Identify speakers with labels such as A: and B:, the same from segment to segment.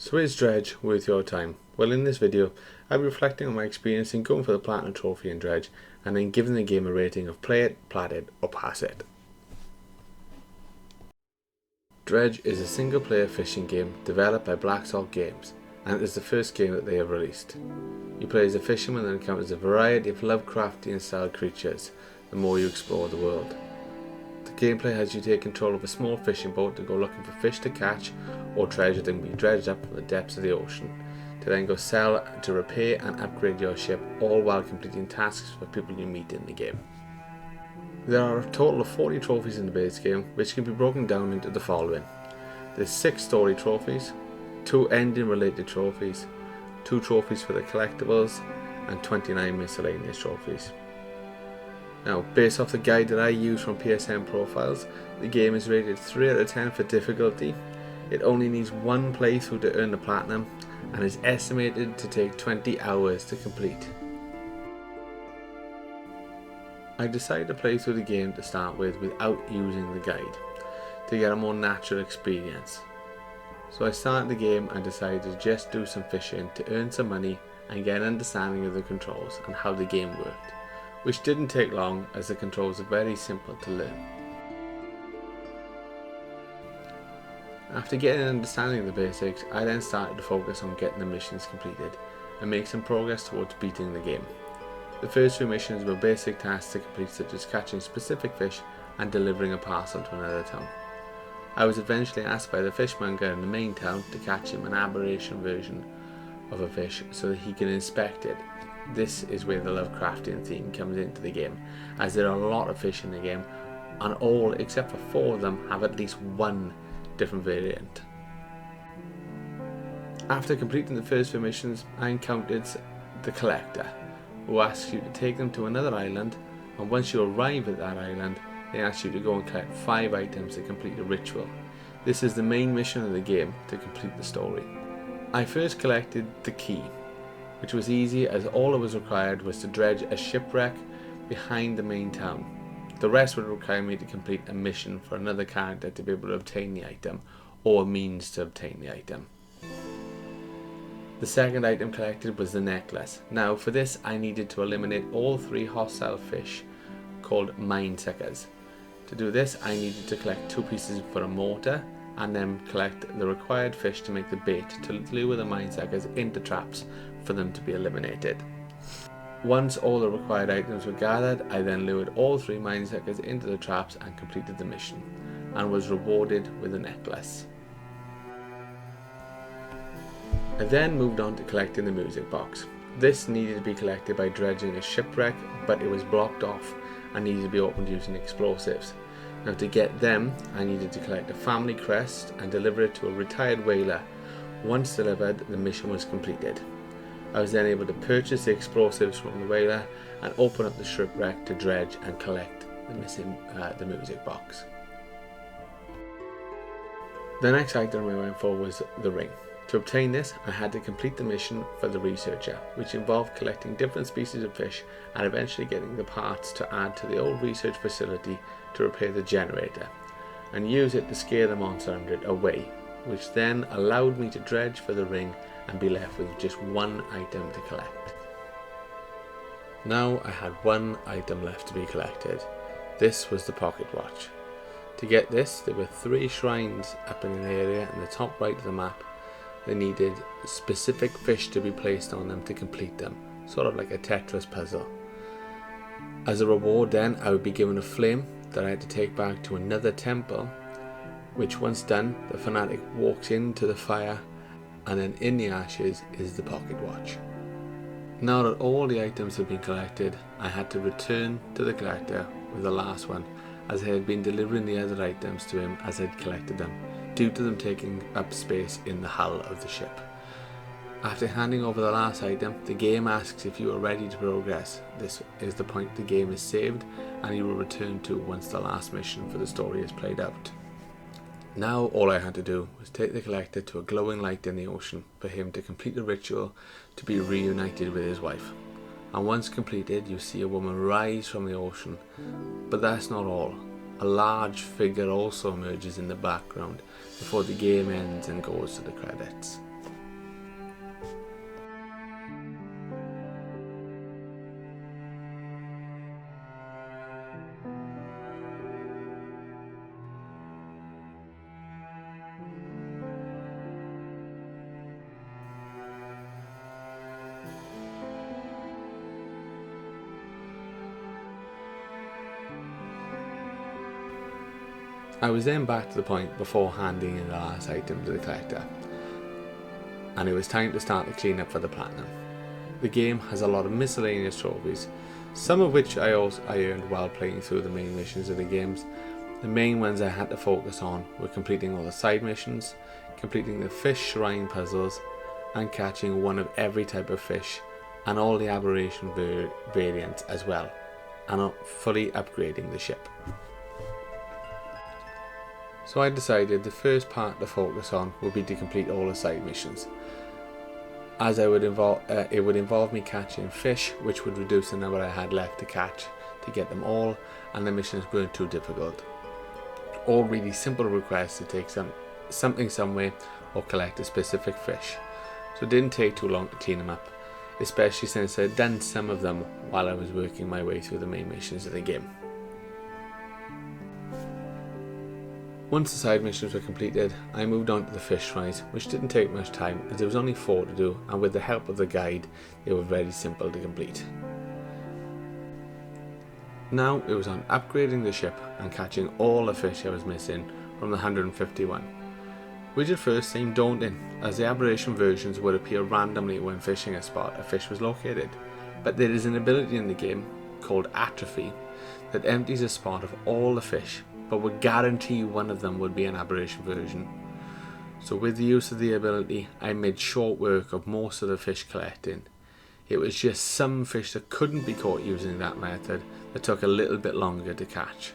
A: So is Dredge worth your time? Well, in this video, I'll be reflecting on my experience in going for the Platinum Trophy in Dredge, and then giving the game a rating of play it, plat it, or pass it. Dredge is a single player fishing game developed by Blacksalt games, and it is the first game that they have released. You play as a fisherman that encounters a variety of Lovecraftian style creatures the more you explore the world. The gameplay has you take control of a small fishing boat to go looking for fish to catch or treasure that can be dredged up from the depths of the ocean, to then go sell, to repair and upgrade your ship, all while completing tasks for people you meet in the game. There are a total of 40 trophies in the base game, which can be broken down into the following. There's 6 story trophies, 2 ending related trophies, 2 trophies for the collectibles, and 29 miscellaneous trophies. Now, based off the guide that I use from PSN Profiles, the game is rated 3 out of 10 for difficulty. It only needs 1 playthrough to earn the platinum, and is estimated to take 20 hours to complete. I decided to play through the game to start with without using the guide, to get a more natural experience. So I started the game and decided to just do some fishing to earn some money and get an understanding of the controls and how the game worked, which didn't take long as the controls are very simple to learn. After getting an understanding of the basics, I then started to focus on getting the missions completed and make some progress towards beating the game. The first 2 missions were basic tasks to complete, such as catching specific fish and delivering a parcel to another town. I was eventually asked by the fishmonger in the main town to catch him an aberration version of a fish so that he can inspect it. This is where the Lovecraftian theme comes into the game, as there are a lot of fish in the game, and all except for 4 of them have at least 1 different variant. After completing the first 2 missions, I encountered the collector, who asks you to take them to another island, and once you arrive at that island, they ask you to go and collect 5 items to complete a ritual. This is the main mission of the game to complete the story. I first collected the key, which was easy as all that was required was to dredge a shipwreck behind the main town. The rest would require me to complete a mission for another character to be able to obtain the item, or a means to obtain the item. The second item collected was the necklace. Now for this I needed to eliminate all 3 hostile fish called mine suckers. To do this I needed to collect 2 pieces for a mortar and then collect the required fish to make the bait to lure the mine suckers into traps for them to be eliminated. Once all the required items were gathered, I then lured all 3 mine suckers into the traps and completed the mission, and was rewarded with a necklace. I then moved on to collecting the music box. This needed to be collected by dredging a shipwreck, but it was blocked off and needed to be opened using explosives. Now to get them, I needed to collect a family crest and deliver it to a retired whaler. Once delivered, the mission was completed. I was then able to purchase the explosives from the whaler and open up the shipwreck to dredge and collect the music box. The next item I went for was the ring. To obtain this, I had to complete the mission for the researcher, which involved collecting different species of fish and eventually getting the parts to add to the old research facility to repair the generator, and use it to scare the monster under it away, which then allowed me to dredge for the ring and be left with just 1 item to collect. Now I had 1 item left to be collected. This was the pocket watch. To get this, there were 3 shrines up in an area in the top right of the map. They needed specific fish to be placed on them to complete them, sort of like a Tetris puzzle. As a reward then, I would be given a flame that I had to take back to another temple, which once done, the fanatic walks into the fire, and then in the ashes is the pocket watch. Now that all the items had been collected, I had to return to the collector with the last one, as I had been delivering the other items to him as I had collected them, due to them taking up space in the hull of the ship. After handing over the last item, the game asks if you are ready to progress. This is the point the game is saved and you will return to once the last mission for the story is played out. Now all I had to do was take the collector to a glowing light in the ocean for him to complete the ritual to be reunited with his wife. And once completed, you see a woman rise from the ocean. But that's not all. A large figure also emerges in the background before the game ends and goes to the credits. I was then back to the point before handing in the last item to the collector, and it was time to start the cleanup for the platinum. The game has a lot of miscellaneous trophies, some of which I earned while playing through the main missions of the games. The main ones I had to focus on were completing all the side missions, completing the fish shrine puzzles, and catching one of every type of fish and all the aberration variants as well, and fully upgrading the ship. So I decided the first part to focus on would be to complete all the side missions, as it would involve me catching fish, which would reduce the number I had left to catch to get them all, and the missions weren't too difficult. All really simple requests to take something somewhere or collect a specific fish, so it didn't take too long to clean them up, especially since I had done some of them while I was working my way through the main missions of the game. Once the side missions were completed, I moved on to the fish shrines, which didn't take much time as there was only 4 to do, and with the help of the guide they were very simple to complete. Now it was on upgrading the ship and catching all the fish I was missing from the 151, which at first seemed daunting, as the aberration versions would appear randomly when fishing a spot a fish was located, but there is an ability in the game called atrophy that empties a spot of all the fish, but would guarantee one of them would be an aberration version. So with the use of the ability, I made short work of most of the fish collecting. It was just some fish that couldn't be caught using that method that took a little bit longer to catch.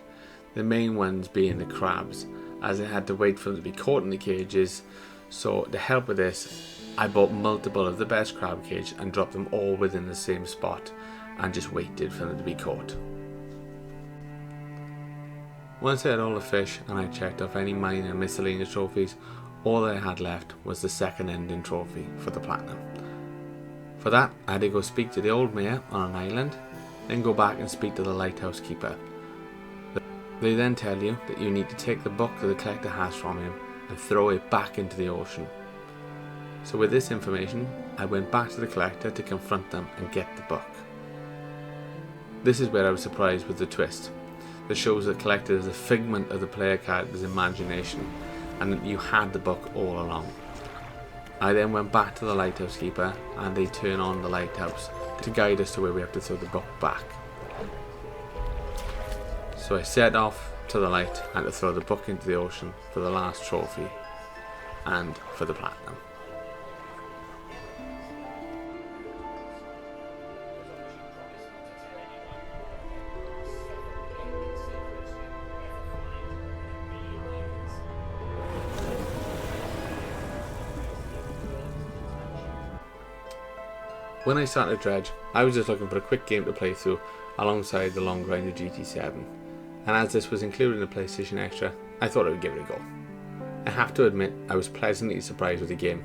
A: The main ones being the crabs, as I had to wait for them to be caught in the cages. So to help with this, I bought multiple of the best crab cage and dropped them all within the same spot and just waited for them to be caught. Once I had all the fish and I checked off any minor miscellaneous trophies, all I had left was the second ending trophy for the platinum. For that, I had to go speak to the old mayor on an island, then go back and speak to the lighthouse keeper. They then tell you that you need to take the book that the collector has from him and throw it back into the ocean. So with this information, I went back to the collector to confront them and get the book. This is where I was surprised with the twist that shows the collector is a figment of the player character's imagination and that you had the book all along. I then went back to the lighthouse keeper and they turn on the lighthouse to guide us to where we have to throw the book back. So I set off to the light and to throw the book into the ocean for the last trophy and for the platinum. When I started Dredge, I was just looking for a quick game to play through alongside the long grind of GT7, and as this was included in the PlayStation Extra, I thought I would give it a go. I have to admit, I was pleasantly surprised with the game.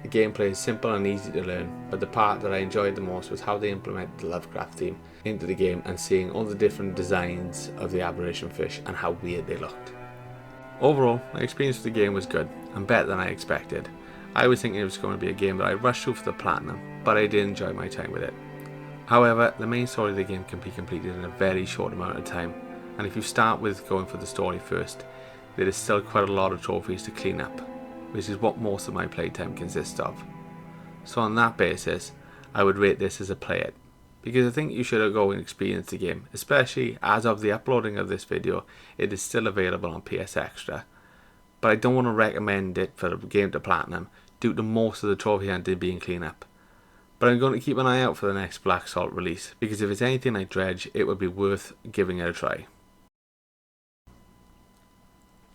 A: The gameplay is simple and easy to learn, but the part that I enjoyed the most was how they implemented the Lovecraft theme into the game and seeing all the different designs of the aberration fish and how weird they looked. Overall, my experience with the game was good and better than I expected. I was thinking it was going to be a game that I rushed through for the platinum, but I did enjoy my time with it. However, the main story of the game can be completed in a very short amount of time, and if you start with going for the story first, there is still quite a lot of trophies to clean up, which is what most of my playtime consists of. So on that basis, I would rate this as a play it, because I think you should go and experience the game, especially as of the uploading of this video, it is still available on PS Extra. But I don't want to recommend it for the game to platinum due to most of the trophy hunting being clean up. But I'm going to keep an eye out for the next Blacksalt release, because if it's anything like Dredge, it would be worth giving it a try.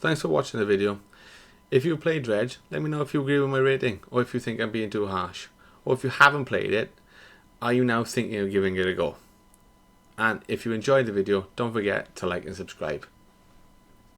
A: Thanks for watching the video. If you played Dredge, let me know if you agree with my rating, or if you think I'm being too harsh. Or if you haven't played it, are you now thinking of giving it a go? And if you enjoyed the video, don't forget to like and subscribe.